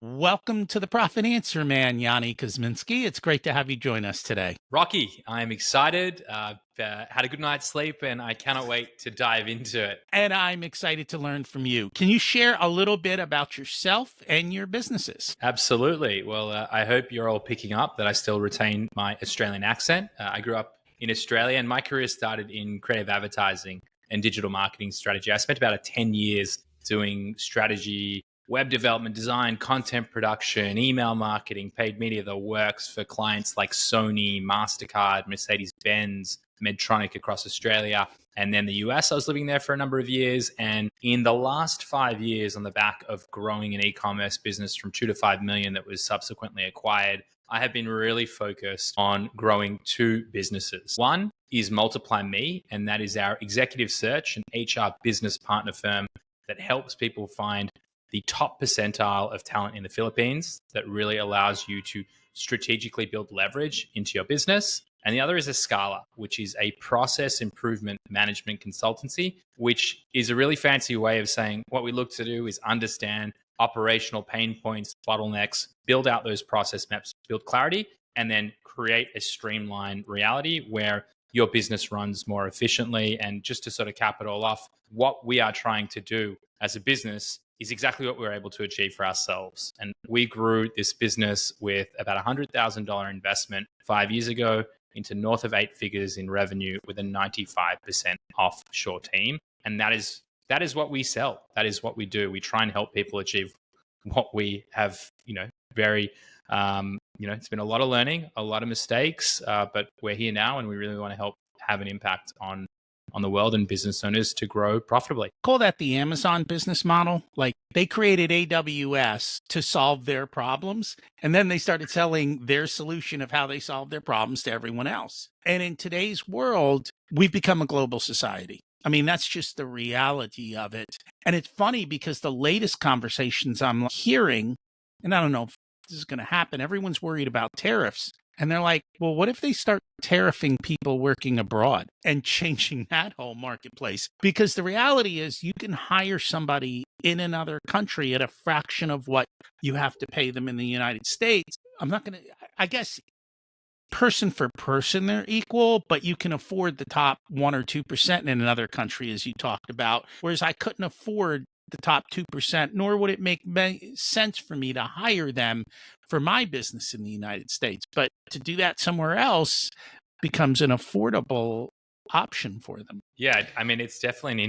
Welcome to the Profit Answer Man, Yoni Kozminski. It's great to have you join us today. Rocky, I'm excited. Had a good night's sleep and I cannot wait to dive into it. And I'm excited to learn from you. Can you share a little bit about yourself and your businesses? Absolutely. Well, I hope you're all picking up that I still retain my Australian accent. I grew up in Australia and my career started in creative advertising and digital marketing strategy. I spent about 10 years doing strategy, web development, design, content production, email marketing, paid media, the works for clients like Sony, MasterCard, Mercedes-Benz, Medtronic across Australia, and then the US. I was living there for a number of years. And in the last 5 years, on the back of growing an e-commerce business from 2 to 5 million that was subsequently acquired, I have been really focused on growing two businesses. One is MultiplyMii, and that is our executive search and HR business partner firm that helps people find the top percentile of talent in the Philippines that really allows you to strategically build leverage into your business. And the other is Escala, which is a process improvement management consultancy, which is a really fancy way of saying what we look to do is understand operational pain points, bottlenecks, build out those process maps, build clarity, and then create a streamlined reality where your business runs more efficiently. And just to sort of cap it all off, what we are trying to do as a business is exactly what we were able to achieve for ourselves. And we grew this business with about $100,000 investment 5 years ago into north of 8 figures in revenue with a 95% offshore team. And that is what we sell. That is what we do. We try and help people achieve what we have, very, it's been a lot of learning, a lot of mistakes, but we're here now and we really want to help have an impact on the world and business owners to grow profitably. Call that the Amazon business model. Like they created AWS to solve their problems, and then they started selling their solution of how they solve their problems to everyone else. And in today's world, we've become a global society. I mean, that's just the reality of it. And it's funny because the latest conversations I'm hearing, and I don't know if this is going to happen, everyone's worried about tariffs. And they're like, well, what if they start tariffing people working abroad and changing that whole marketplace? Because the reality is you can hire somebody in another country at a fraction of what you have to pay them in the United States. I guess person for person, they're equal, but you can afford the top 1 or 2% in another country, as you talked about. Whereas I couldn't afford the top 2%, nor would it make sense for me to hire them for my business in the United States. But to do that somewhere else becomes an affordable option for them. Yeah, I mean, it's definitely an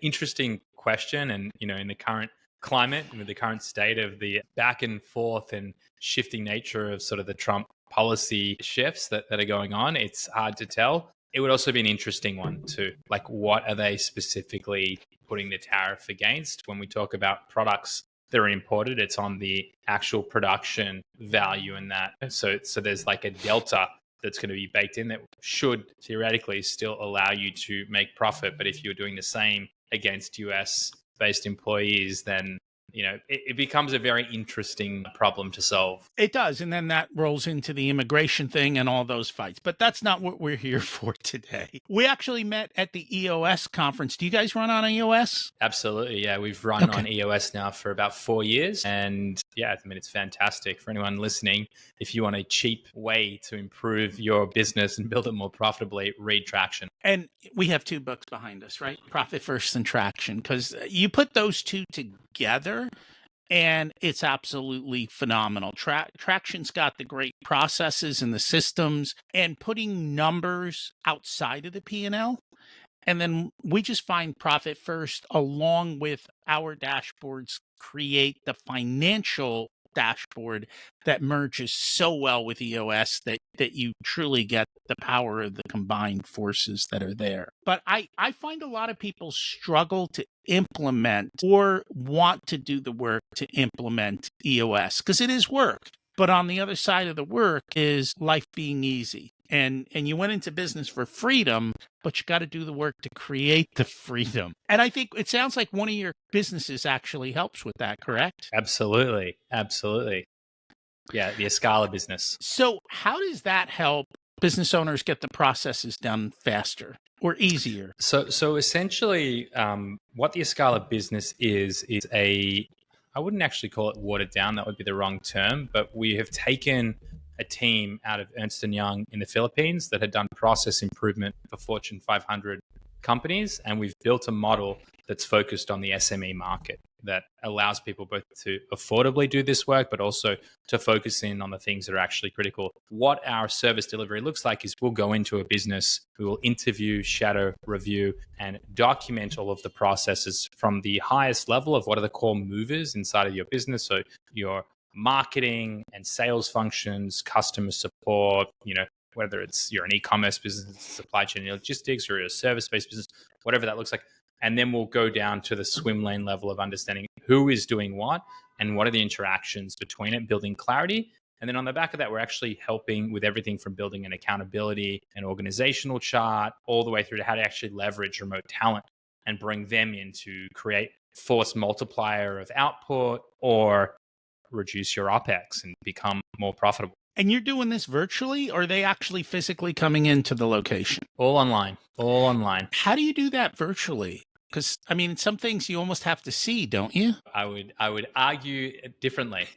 interesting question. And, in the current climate, with the current state of the back and forth and shifting nature of sort of the Trump policy shifts that are going on, it's hard to tell. It would also be an interesting one too. Like, what are they specifically putting the tariff against? When we talk about products that are imported, it's on the actual production value in that. So there's like a delta that's going to be baked in that should theoretically still allow you to make profit. But if you're doing the same against US based employees, then it becomes a very interesting problem to solve. It does. And then that rolls into the immigration thing and all those fights. But that's not what we're here for today. We actually met at the EOS conference. Do you guys run on EOS? Absolutely. Yeah. We've run on EOS now for about 4 years. And yeah, I mean, it's fantastic for anyone listening. If you want a cheap way to improve your business and build it more profitably, read Traction. And we have 2 books behind us, right? Profit First and Traction, because you put those two together and it's absolutely phenomenal. Traction's got the great processes and the systems and putting numbers outside of the P&L. And then we just find Profit First, along with our dashboards, create the financial dashboard that merges so well with EOS that you truly get the power of the combined forces that are there. But I find a lot of people struggle to implement or want to do the work to implement EOS because it is work. But on the other side of the work is life being easy. And you went into business for freedom, but you got to do the work to create the freedom. And I think it sounds like one of your businesses actually helps with that, correct? Absolutely. Yeah, the Escala business. So how does that help business owners get the processes done faster or easier? So essentially, what the Escala business is I I wouldn't actually call it watered down. That would be the wrong term. But we have taken a team out of Ernst & Young in the Philippines that had done process improvement for Fortune 500 companies. And we've built a model that's focused on the SME market that allows people both to affordably do this work, but also to focus in on the things that are actually critical. What our service delivery looks like is we'll go into a business, we will interview, shadow, review, and document all of the processes from the highest level of what are the core movers inside of your business. So your marketing and sales functions, customer support, whether it's you're an e-commerce business, supply chain and logistics, or you're a service-based business, whatever that looks like. And then we'll go down to the swim lane level of understanding who is doing what and what are the interactions between it, building clarity. And then on the back of that, we're actually helping with everything from building an accountability, an organizational chart, all the way through to how to actually leverage remote talent and bring them in to create force multiplier of output or reduce your OPEX and become more profitable. And you're doing this virtually, or are they actually physically coming into the location? All online. How do you do that virtually? Because, I mean, some things you almost have to see, don't you? I would argue differently.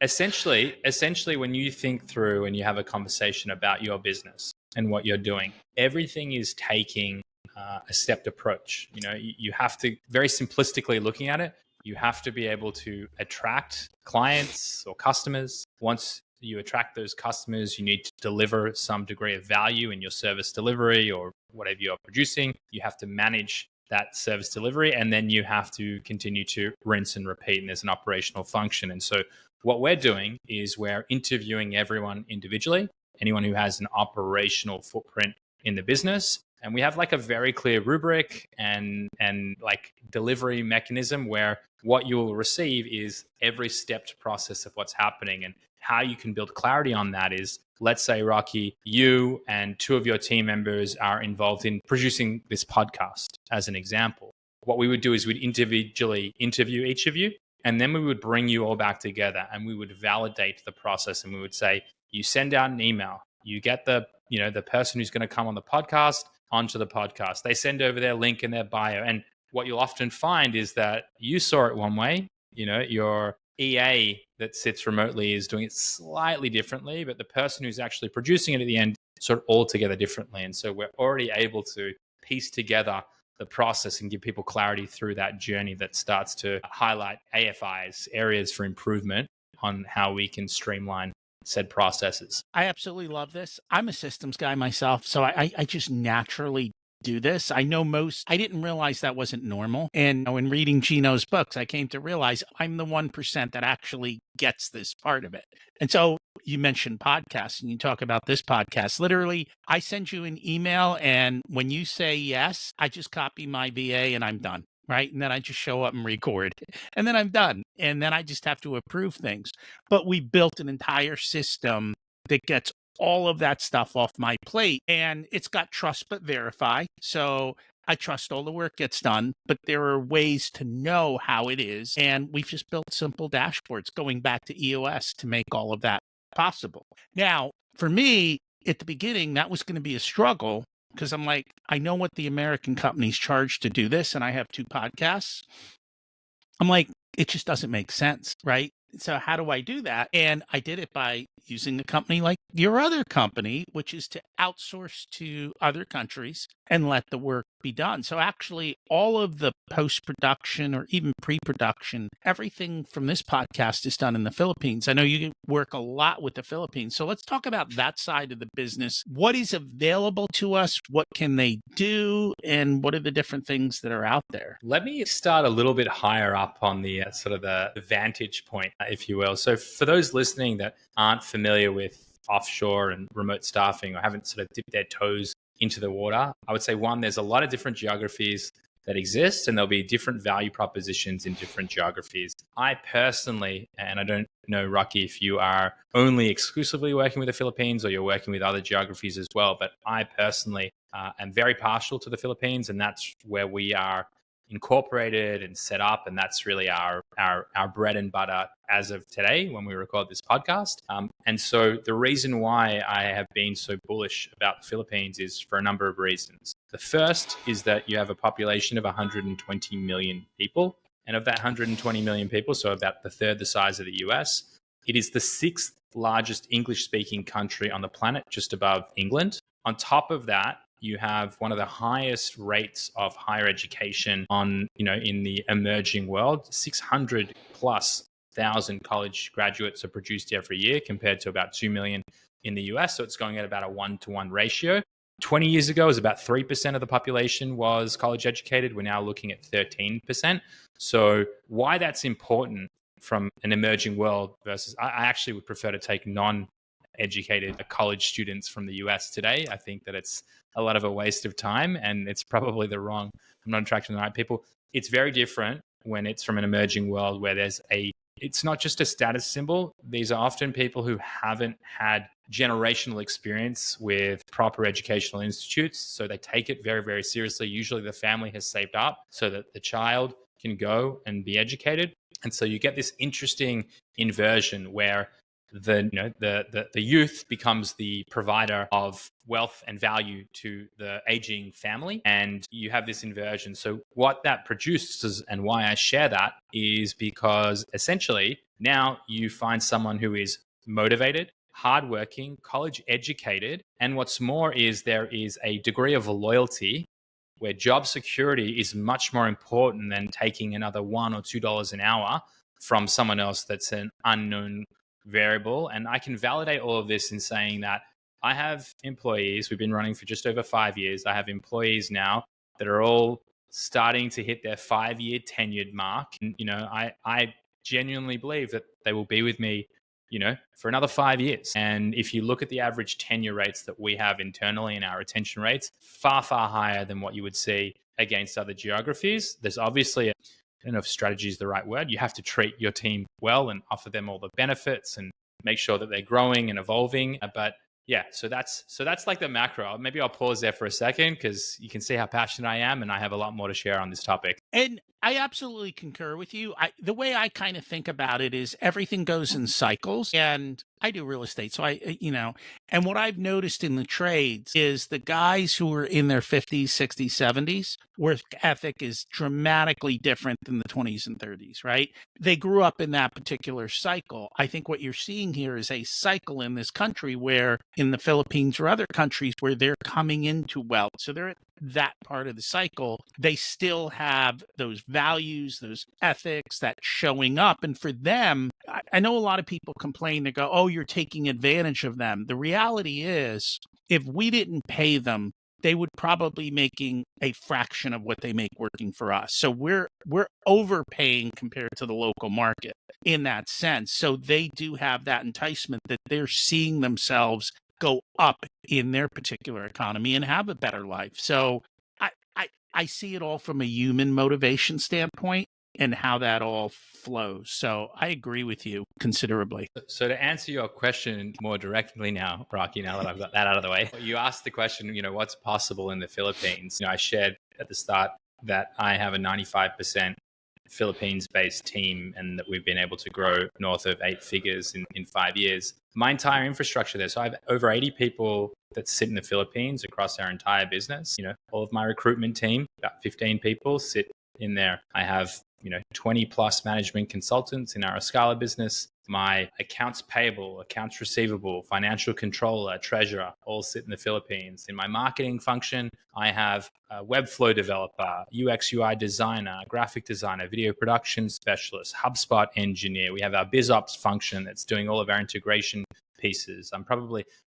Essentially, when you think through and you have a conversation about your business and what you're doing, everything is taking a stepped approach. You have to, very simplistically looking at it, you have to be able to attract clients or customers. Once you attract those customers, you need to deliver some degree of value in your service delivery or whatever you're producing. You have to manage that service delivery, and then you have to continue to rinse and repeat, and there's an operational function. And so what we're doing is we're interviewing everyone individually, anyone who has an operational footprint in the business. And we have like a very clear rubric and like delivery mechanism where what you will receive is every stepped process of what's happening. And how you can build clarity on that is, let's say, Rocky, you and two of your team members are involved in producing this podcast, as an example. What we would do is we'd individually interview each of you, and then we would bring you all back together and we would validate the process. And we would say, you send out an email, you get the person who's going to come on the podcast onto the podcast. They send over their link and their bio. And what you'll often find is that you saw it one way, your EA that sits remotely is doing it slightly differently, but the person who's actually producing it at the end sort of altogether differently. And so we're already able to piece together the process and give people clarity through that journey that starts to highlight AFIs, areas for improvement, on how we can streamline said processes. I absolutely love this. I'm a systems guy myself, so I just naturally do this. I didn't realize that wasn't normal. And in reading Gino's books, I came to realize I'm the 1% that actually gets this part of it. And so you mentioned podcasts and you talk about this podcast. Literally, I send you an email, and when you say yes, I just copy my VA and I'm done. Right. And then I just show up and record, and then I'm done. And then I just have to approve things. But we built an entire system that gets all of that stuff off my plate, and it's got trust but verify. So I trust all the work gets done, but there are ways to know how it is. And we've just built simple dashboards going back to EOS to make all of that possible. Now, for me, at the beginning, that was going to be a struggle, because I'm like, I know what the American companies charge to do this, and I have 2 podcasts. I'm like, it just doesn't make sense, right? So how do I do that? And I did it by using a company like your other company, which is to outsource to other countries and let the work be done. So actually, all of the post-production or even pre-production, everything from this podcast is done in the Philippines. I know you work a lot with the Philippines. So let's talk about that side of the business. What is available to us? What can they do? And what are the different things that are out there? Let me start a little bit higher up on the sort of the vantage point, if you will. So for those listening that aren't familiar with offshore and remote staffing, or haven't sort of dipped their toes into the water, I would say, one, there's a lot of different geographies that exist, and there'll be different value propositions in different geographies. I personally, and I don't know, Rocky, if you are only exclusively working with the Philippines or you're working with other geographies as well, but I personally am very partial to the Philippines, and that's where we are incorporated and set up, and that's really our bread and butter as of today when we record this podcast. And so the reason why I have been so bullish about the Philippines is for a number of reasons. The first is that you have a population of 120 million people. And of that 120 million people, so about the third the size of the US, it is the sixth largest English-speaking country on the planet, just above England. On top of that, you have one of the highest rates of higher education in the emerging world. 600 plus thousand college graduates are produced every year compared to about 2 million in the US. So it's going at about a 1-to-1 ratio. 20 years ago, it was about 3% of the population was college educated. We're now looking at 13%. So why that's important from an emerging world versus, I actually would prefer to take non-educated college students from the US today. I think that it's a lot of a waste of time, and it's probably I'm not attracting the right people. It's very different when it's from an emerging world where it's not just a status symbol. These are often people who haven't had generational experience with proper educational institutes. So they take it very, very seriously. Usually the family has saved up so that the child can go and be educated. And so you get this interesting inversion where the youth becomes the provider of wealth and value to the aging family, and you have this inversion. So what that produces, and why I share that, is because essentially now you find someone who is motivated, hardworking, college educated, and what's more is there is a degree of loyalty where job security is much more important than taking another $1 or $2 an hour from someone else that's an unknown variable. And I can validate all of this in saying that I have employees, we've been running for just over 5 years. I have employees now that are all starting to hit their 5-year tenured mark. And, I genuinely believe that they will be with me, for another 5 years. And if you look at the average tenure rates that we have internally and our retention rates, far, far higher than what you would see against other geographies. There's obviously I don't know if strategy is the right word. You have to treat your team well and offer them all the benefits and make sure that they're growing and evolving. But yeah, so that's like the macro. Maybe I'll pause there for a second because you can see how passionate I am, and I have a lot more to share on this topic. And I absolutely concur with you. The way I kind of think about it is everything goes in cycles, and I do real estate. So and what I've noticed in the trades is the guys who are in their 50s, 60s, 70s, work ethic is dramatically different than the 20s and 30s, right? They grew up in that particular cycle. I think what you're seeing here is a cycle in this country where in the Philippines or other countries where they're coming into wealth. So they're at that part of the cycle. They still have those values, those ethics, that showing up. And for them, I know a lot of people complain, they go, oh, you're taking advantage of them. The reality is, if we didn't pay them, they would probably be making a fraction of what they make working for us. So we're overpaying compared to the local market in that sense. So they do have that enticement that they're seeing themselves go up in their particular economy and have a better life. So I see it all from a human motivation standpoint and how that all flows. So I agree with you considerably. So to answer your question more directly now, Rocky, now that I've got that out of the way, you asked the question, what's possible in the Philippines? I shared at the start that I have a 95% Philippines-based team and that we've been able to grow north of 8 figures in 5 years. My entire infrastructure there. So I have over 80 people that sit in the Philippines across our entire business. All of my recruitment team, about 15 people, sit in there. I have 20 plus management consultants in our Escala business. My accounts payable, accounts receivable, financial controller, treasurer all sit in the Philippines. In my marketing function, I have a Webflow developer, UX UI designer, graphic designer, video production specialist, HubSpot engineer. We have our BizOps function that's doing all of our integration pieces.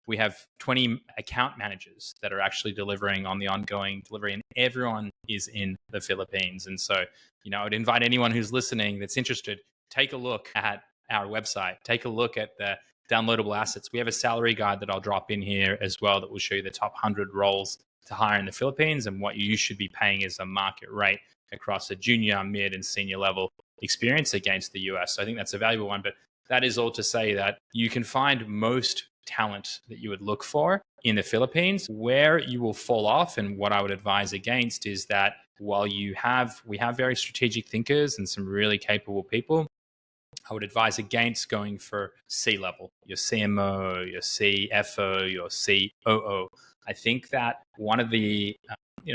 We have 20 account managers that are actually delivering on the ongoing delivery, and everyone is in the Philippines. And so, I would invite anyone who's listening that's interested, take a look at our website, take a look at the downloadable assets. We have a salary guide that I'll drop in here as well that will show you the top 100 roles to hire in the Philippines and what you should be paying as a market rate across a junior, mid, and senior level experience against the US. So I think that's a valuable one. But that is all to say that you can find most talent that you would look for in the Philippines. Where you will fall off, and what I would advise against, is that while we have very strategic thinkers and some really capable people, I would advise against going for C-level, your CMO, your CFO, your COO. I think that one of the,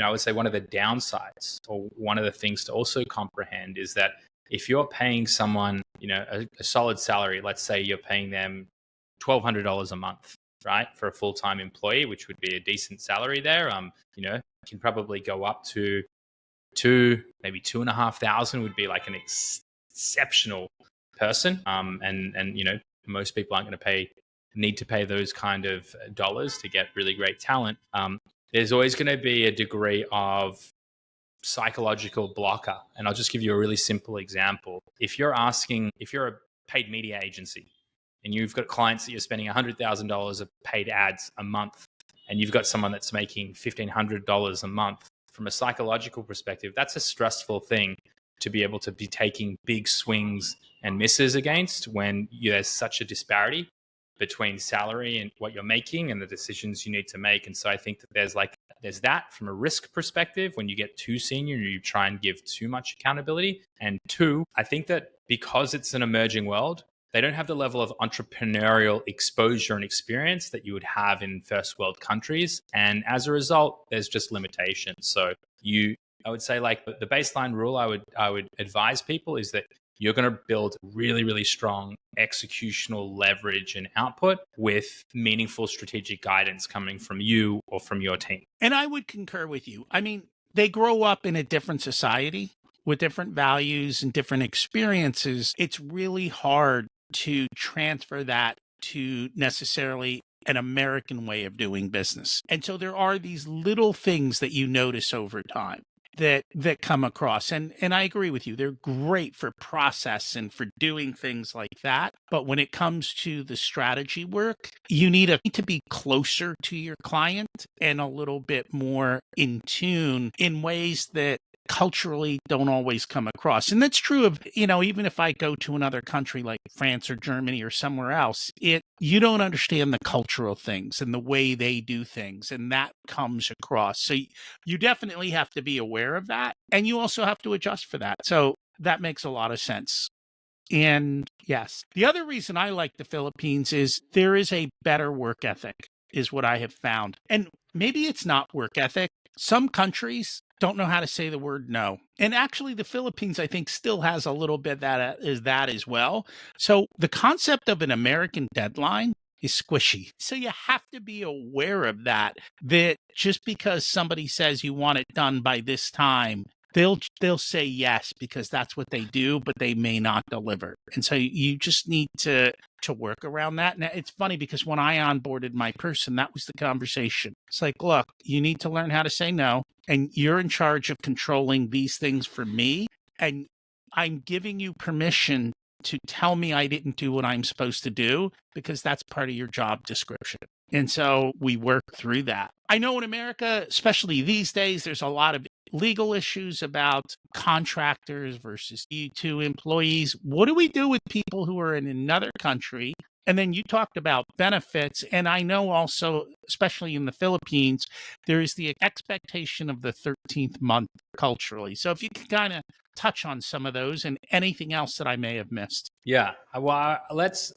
I would say one of the downsides, or one of the things to also comprehend, is that if you're paying someone, a solid salary, let's say you're paying them $1,200 a month, right, for a full-time employee, which would be a decent salary there. Can probably go up to maybe 2,500 would be like an exceptional person. And most people aren't going to need to pay those kind of dollars to get really great talent. There's always going to be a degree of psychological blocker. And I'll just give you a really simple example. If you're a paid media agency and you've got clients that you're spending $100,000 of paid ads a month, and you've got someone that's making $1,500 a month, from a psychological perspective, that's a stressful thing to be able to be taking big swings and misses against when there's such a disparity between salary and what you're making and the decisions you need to make. And so I think that there's that from a risk perspective when you get too senior and you try and give too much accountability. And two, I think that because it's an emerging world, they don't have the level of entrepreneurial exposure and experience that you would have in first world countries. And as a result, there's just limitations. So I would say, like, the baseline rule I would advise people is that you're going to build really, really strong executional leverage and output with meaningful strategic guidance coming from you or from your team. And I would concur with you. I mean, they grow up in a different society with different values and different experiences. It's really hard to transfer that to necessarily an American way of doing business. And so there are these little things that you notice over time that come across. And I agree with you. They're great for process and for doing things like that. But when it comes to the strategy work, you need to be closer to your client and a little bit more in tune in ways that culturally don't always come across. And that's true of, even if I go to another country like France or Germany or somewhere else, you don't understand the cultural things and the way they do things, and that comes across. So you definitely have to be aware of that, and you also have to adjust for that. So that makes a lot of sense. And yes, the other reason I like the Philippines is there is a better work ethic, is what I have found. And maybe it's not work ethic. Some countries don't know how to say the word no. And actually, the Philippines, I think, still has a little bit that as well. So the concept of an American deadline is squishy. So you have to be aware of that just because somebody says you want it done by this time, they'll say yes because that's what they do, but they may not deliver. And so you just need to work around that. And it's funny because when I onboarded my person, that was the conversation. It's like, look, you need to learn how to say no, and you're in charge of controlling these things for me. And I'm giving you permission to tell me I didn't do what I'm supposed to do because that's part of your job description. And so we work through that. I know in America, especially these days, there's a lot of legal issues about contractors versus E2 employees. What do we do with people who are in another country? And then you talked about benefits. And I know also, especially in the Philippines, there is the expectation of the 13th month culturally. So if you could kind of touch on some of those and anything else that I may have missed. Yeah. Well, I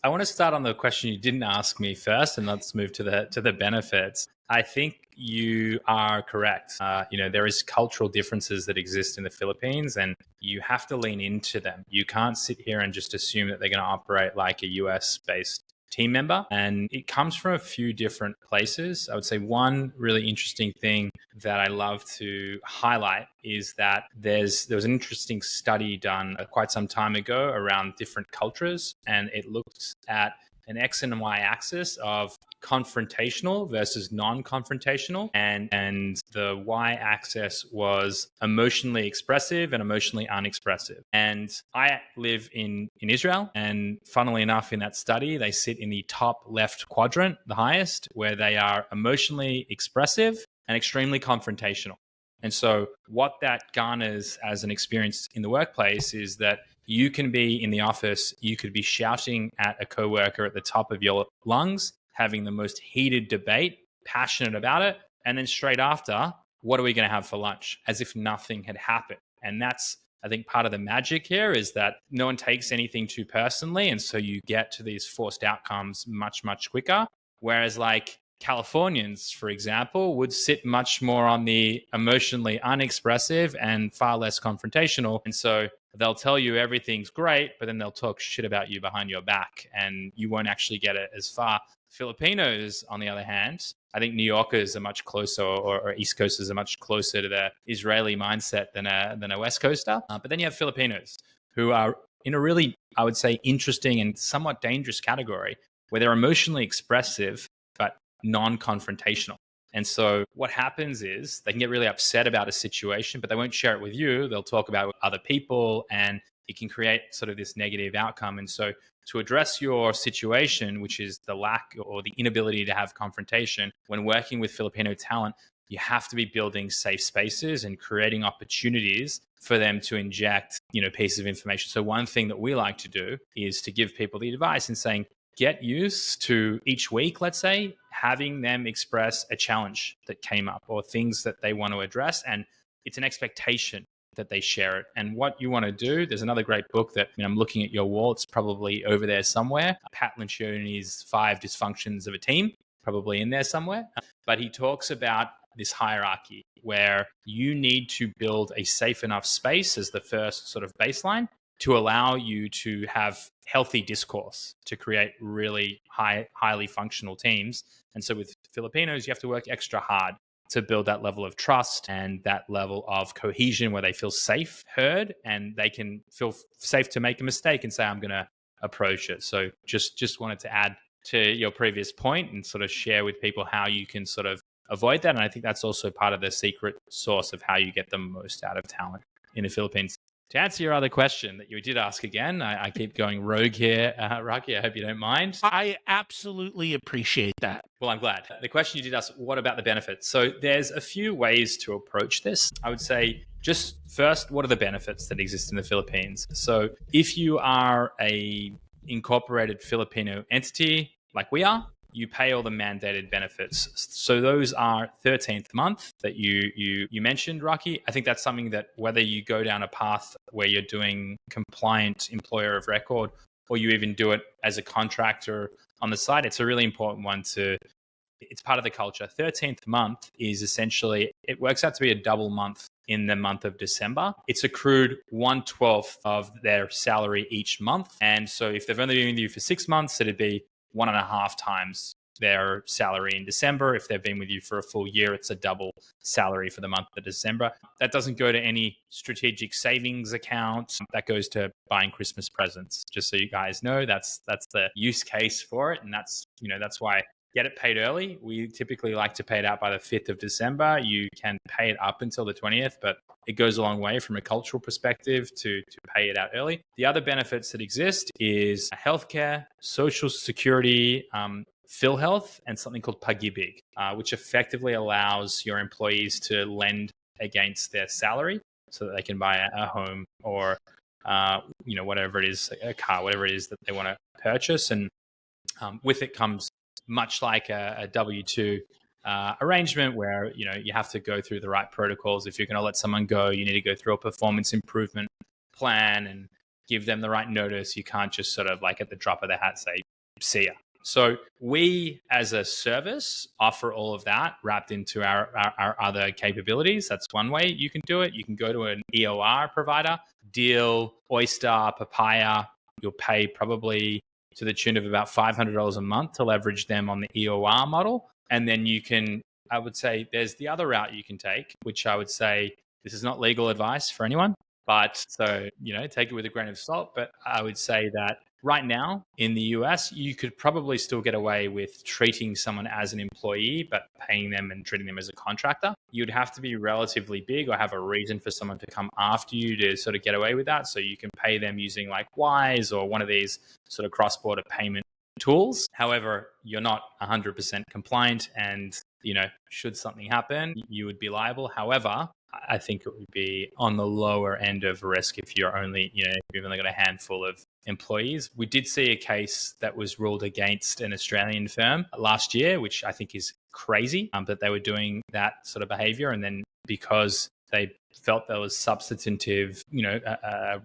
want to start on the question you didn't ask me first, and let's move to the benefits. I think you are correct. There is cultural differences that exist in the Philippines, and you have to lean into them. You can't sit here and just assume that they're going to operate like a US-based team member. And it comes from a few different places. I would say one really interesting thing that I love to highlight is that there was an interesting study done quite some time ago around different cultures, and it looked at an X and Y axis of confrontational versus non-confrontational, and the Y axis was emotionally expressive and emotionally unexpressive. And I live in Israel, and funnily enough, in that study, they sit in the top left quadrant, the highest, where they are emotionally expressive and extremely confrontational. And so what that garners as an experience in the workplace is that you can be in the office, you could be shouting at a coworker at the top of your lungs, having the most heated debate, passionate about it, and then straight after, what are we going to have for lunch? As if nothing had happened. And that's, I think, part of the magic here is that no one takes anything too personally. And so you get to these forced outcomes much, much quicker. Whereas like Californians, for example, would sit much more on the emotionally unexpressive and far less confrontational. And so they'll tell you everything's great, but then they'll talk shit about you behind your back, and you won't actually get it as far. Filipinos, on the other hand, I think New Yorkers are much closer, or East Coasters are much closer to the Israeli mindset than a West Coaster. But then you have Filipinos who are in a really, I would say, interesting and somewhat dangerous category where they're emotionally expressive but non-confrontational. And so what happens is they can get really upset about a situation, but they won't share it with you. They'll talk about it with other people, and it can create sort of this negative outcome. And so to address your situation, which is the lack or the inability to have confrontation, when working with Filipino talent, you have to be building safe spaces and creating opportunities for them to inject, pieces of information. So one thing that we like to do is to give people the advice and saying, get used to each week, let's say, having them express a challenge that came up or things that they want to address. And it's an expectation that they share it. And what you want to do, there's another great book that I'm looking at your wall. It's probably over there somewhere. Pat Lencioni's 5 Dysfunctions of a Team, probably in there somewhere. But he talks about this hierarchy where you need to build a safe enough space as the first sort of baseline to allow you to have healthy discourse, to create really highly functional teams. And so with Filipinos, you have to work extra hard to build that level of trust and that level of cohesion where they feel safe, heard, and they can feel safe to make a mistake and say, I'm going to approach it. So just wanted to add to your previous point and sort of share with people how you can sort of avoid that. And I think that's also part of the secret sauce of how you get the most out of talent in the Philippines. To answer your other question that you did ask again, I keep going rogue here, Rocky. I hope you don't mind. I absolutely appreciate that. Well, I'm glad. The question you did ask, what about the benefits? So there's a few ways to approach this. I would say just first, what are the benefits that exist in the Philippines? So if you are a incorporated Filipino entity like we are, you pay all the mandated benefits. So those are 13th month that you mentioned, Rocky. I think that's something that whether you go down a path where you're doing compliant employer of record or you even do it as a contractor on the side, it's a really important one it's part of the culture. 13th month is essentially, it works out to be a double month in the month of December. It's accrued 1/12 of their salary each month. And so if they've only been with you for 6 months, it'd be 1.5 times their salary in December. If they've been with you for a full year, it's a double salary for the month of December. That doesn't go to any strategic savings account. That goes to buying Christmas presents. Just so you guys know, that's the use case for it. And that's why get it paid early. We typically like to pay it out by the 5th of December. You can pay it up until the 20th, but it goes a long way from a cultural perspective to pay it out early. The other benefits that exist is healthcare, social security, PhilHealth, and something called Pag-ibig, which effectively allows your employees to lend against their salary so that they can buy a home or whatever it is, a car, whatever it is that they want to purchase. And with it comes much like a W-2 arrangement where, you have to go through the right protocols. If you're going to let someone go, you need to go through a performance improvement plan and give them the right notice. You can't just sort of like at the drop of the hat say, see ya. So we as a service offer all of that wrapped into our other capabilities. That's one way you can do it. You can go to an EOR provider, Deal, Oyster, Papaya. You'll pay probably to the tune of about $500 a month to leverage them on the EOR model. And then I would say there's the other route you can take, which I would say this is not legal advice for anyone, but so, take it with a grain of salt. But I would say that right now in the US, you could probably still get away with treating someone as an employee, but paying them and treating them as a contractor. You'd have to be relatively big or have a reason for someone to come after you to sort of get away with that. So you can pay them using like Wise or one of these sort of cross-border payment tools. However, you're not 100% compliant and, should something happen, you would be liable. However, I think it would be on the lower end of risk if you're only, if you've only got a handful of employees. We did see a case that was ruled against an Australian firm last year, which I think is crazy, that they were doing that sort of behavior. And then because they felt there was substantive,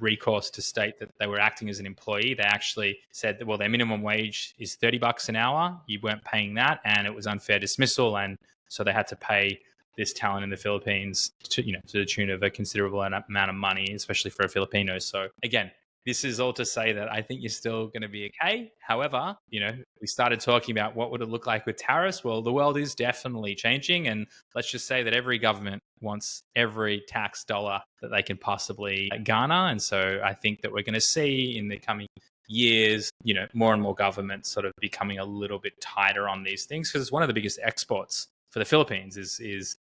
recourse to state that they were acting as an employee, they actually said that, well, their minimum wage is $30 an hour. You weren't paying that, and it was unfair dismissal. And so they had to pay this talent in the Philippines to the tune of a considerable amount of money, especially for a Filipino. So again, this is all to say that I think you're still going to be okay. However, we started talking about what would it look like with tariffs. Well, the world is definitely changing. And let's just say that every government wants every tax dollar that they can possibly garner. And so I think that we're going to see in the coming years, more and more governments sort of becoming a little bit tighter on these things, because it's one of the biggest exports for the Philippines is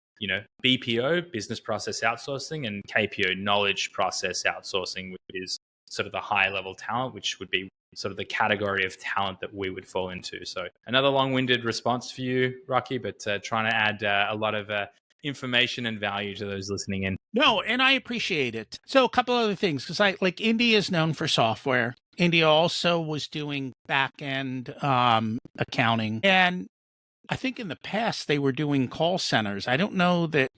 BPO, business process outsourcing, and KPO, knowledge process outsourcing, which is sort of the high level talent, which would be sort of the category of talent that we would fall into. So another long-winded response for you, Rocky, but trying to add a lot of information and value to those listening in. No, and I appreciate it. So a couple other things, because India is known for software. India also was doing back-end accounting. And I think in the past they were doing call centers. I don't know that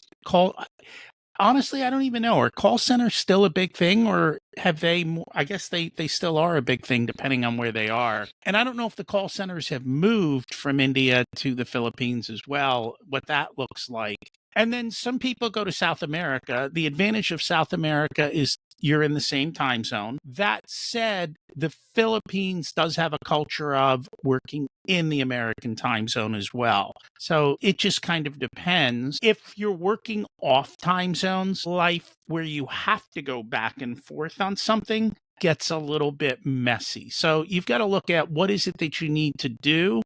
honestly, I don't even know. Are call centers still a big thing, or have they? I guess they still are a big thing depending on where they are. And I don't know if the call centers have moved from India to the Philippines as well, what that looks like. And then some people go to South America. The advantage of South America is you're in the same time zone. That said, the Philippines does have a culture of working in the American time zone as well. So it just kind of depends. If you're working off time zones, life where you have to go back and forth on something gets a little bit messy. So you've got to look at what is it that you need to do.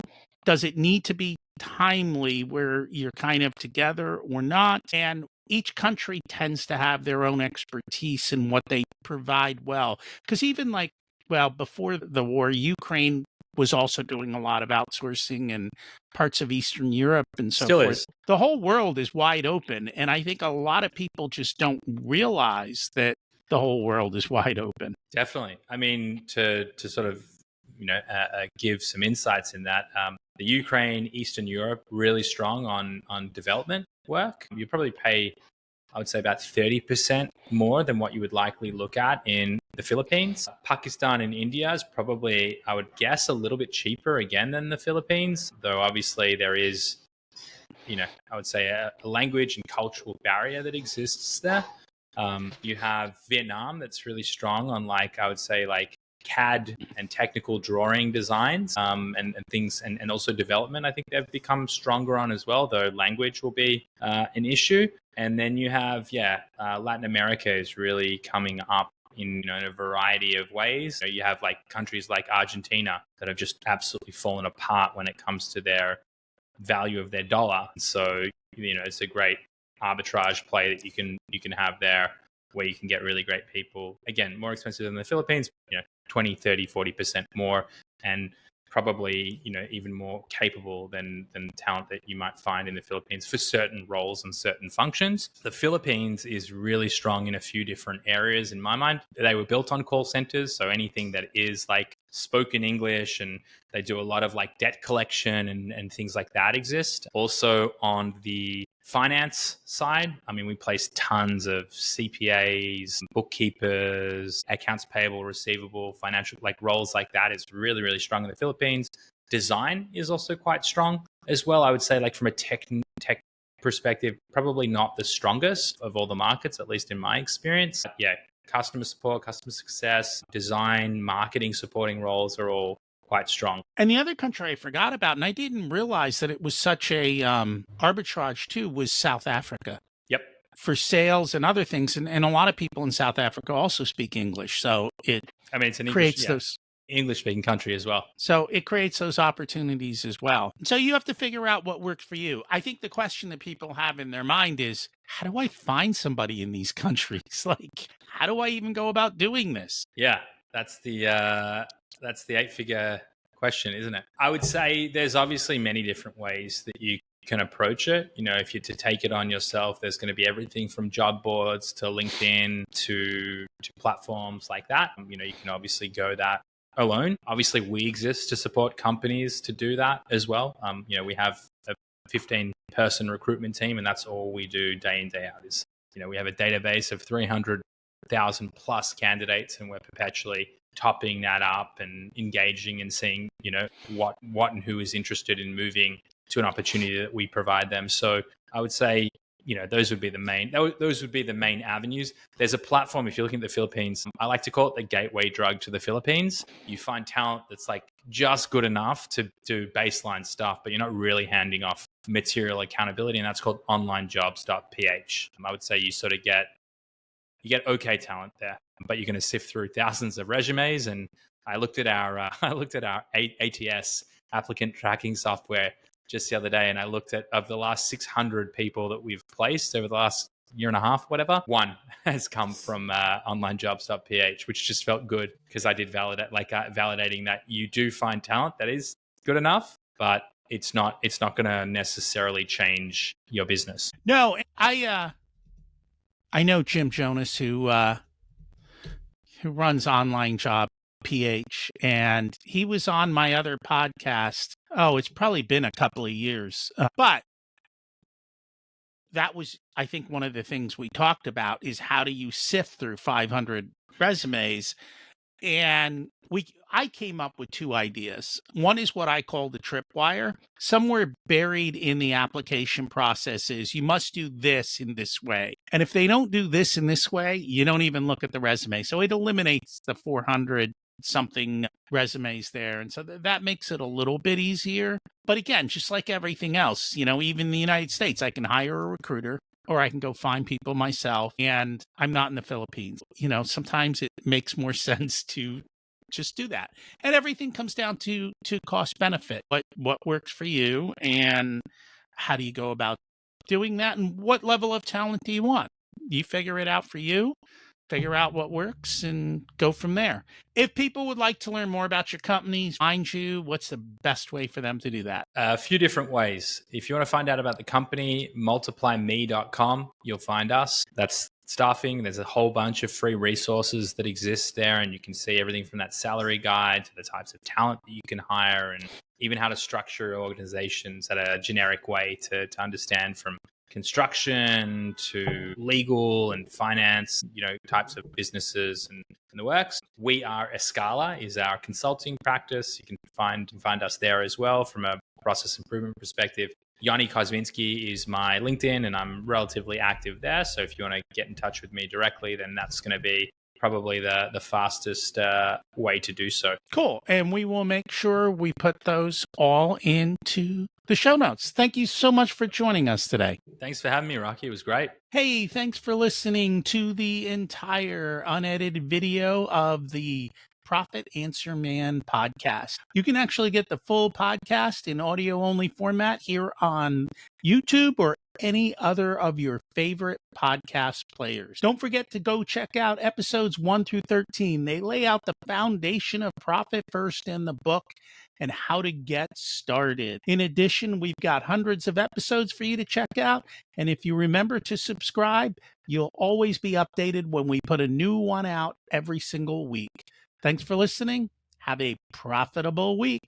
Does it need to be timely where you're kind of together or not? And each country tends to have their own expertise in what they provide well. Because even before the war, Ukraine was also doing a lot of outsourcing and parts of Eastern Europe and so Still forth. is. The whole world is wide open. And I think a lot of people just don't realize that the whole world is wide open. Definitely. I mean, to sort of, give some insights in that, the Ukraine, Eastern Europe, really strong on development work. You probably pay, I would say, about 30% more than what you would likely look at in the Philippines. Pakistan and India is probably, I would guess, a little bit cheaper again than the Philippines, though obviously there is, I would say a language and cultural barrier that exists there. You have Vietnam that's really strong on I would say CAD and technical drawing designs and things and also development. I think they've become stronger on as well, though language will be an issue. And then you have, Latin America is really coming up in a variety of ways. You have countries like Argentina that have just absolutely fallen apart when it comes to their value of their dollar. So, it's a great arbitrage play that you can have there, where you can get really great people. Again, more expensive than the Philippines, 20, 30, 40% more, and probably, even more capable than talent that you might find in the Philippines for certain roles and certain functions. The Philippines is really strong in a few different areas in my mind. They were built on call centers, so anything that is spoken English, and they do a lot of debt collection and things like that exist. Also on the finance side, I mean, we place tons of CPAs, bookkeepers, accounts payable, receivable, financial roles like that is really, really strong in the Philippines. Design is also quite strong as well. I would say from a tech perspective, probably not the strongest of all the markets, at least in my experience. But customer support, customer success, design, marketing supporting roles are all quite strong. And the other country I forgot about, and I didn't realize that it was such a arbitrage too, was South Africa. Yep. For sales and other things. And a lot of people in South Africa also speak English. So it's an creates those English-speaking country as well. So it creates those opportunities as well. So you have to figure out what works for you. I think the question that people have in their mind is, how do I find somebody in these countries? How do I even go about doing this? Yeah, that's the 8-figure question, isn't it? I would say there's obviously many different ways that you can approach it. If you're to take it on yourself, there's going to be everything from job boards to LinkedIn to platforms like that. You can obviously go that alone. Obviously, we exist to support companies to do that as well. We have a 15-person recruitment team, and that's all we do day in, day out. Is we have a database of 300,000 plus candidates, and we're perpetually topping that up and engaging and seeing what and who is interested in moving to an opportunity that we provide them. So I would say those would be the main avenues. There's a platform, if you're looking at the Philippines, I like to call it the gateway drug to the Philippines. You find talent that's like just good enough to do baseline stuff, but you're not really handing off material accountability, and that's called onlinejobs.ph. I would say you sort of get okay talent there, but you're going to sift through thousands of resumes. And I looked at our ATS applicant tracking software just the other day, and I looked at, of the last 600 people that we've placed over the last year and a half, whatever, one has come from onlinejobs.ph, which just felt good because I did validating that you do find talent that is good enough, but it's not going to necessarily change your business. No, I know Jim Jonas, who runs Online Job PH, and he was on my other podcast. Oh, it's probably been a couple of years, but that was, I think, one of the things we talked about is how do you sift through 500 resumes. And I came up with two ideas. One is what I call the tripwire. Somewhere buried in the application process is you must do this in this way. And if they don't do this in this way, you don't even look at the resume. So it eliminates the 400 something resumes there. And so that makes it a little bit easier. But again, just like everything else, even in the United States, I can hire a recruiter, or I can go find people myself, and I'm not in the Philippines. Sometimes it makes more sense to just do that. And everything comes down to cost benefit. What works for you, and how do you go about doing that, and what level of talent do you want? You figure it out for you, figure out what works, and go from there. If people would like to learn more about your company, find you, what's the best way for them to do that? A few different ways. If you want to find out about the company, MultiplyMii.com, you'll find us. That's staffing. There's a whole bunch of free resources that exist there, and you can see everything from that salary guide to the types of talent that you can hire, and even how to structure organizations at a generic way to understand, from construction to legal and finance, types of businesses and the works. We are Escala is our consulting practice. You can find us there as well from a process improvement perspective. Yoni Kozminski is my LinkedIn, and I'm relatively active there. So if you want to get in touch with me directly, then that's going to be probably the fastest way to do so. Cool. And we will make sure we put those all into the show notes. Thank you so much for joining us today. Thanks for having me, Rocky. It was great. Hey, thanks for listening to the entire unedited video of the Profit Answer Man podcast. You can actually get the full podcast in audio only format here on YouTube or any other of your favorite podcast players. Don't forget to go check out episodes 1 through 13. They lay out the foundation of Profit First in the book and how to get started. In addition, we've got hundreds of episodes for you to check out. And if you remember to subscribe, you'll always be updated when we put a new one out every single week. Thanks for listening. Have a profitable week.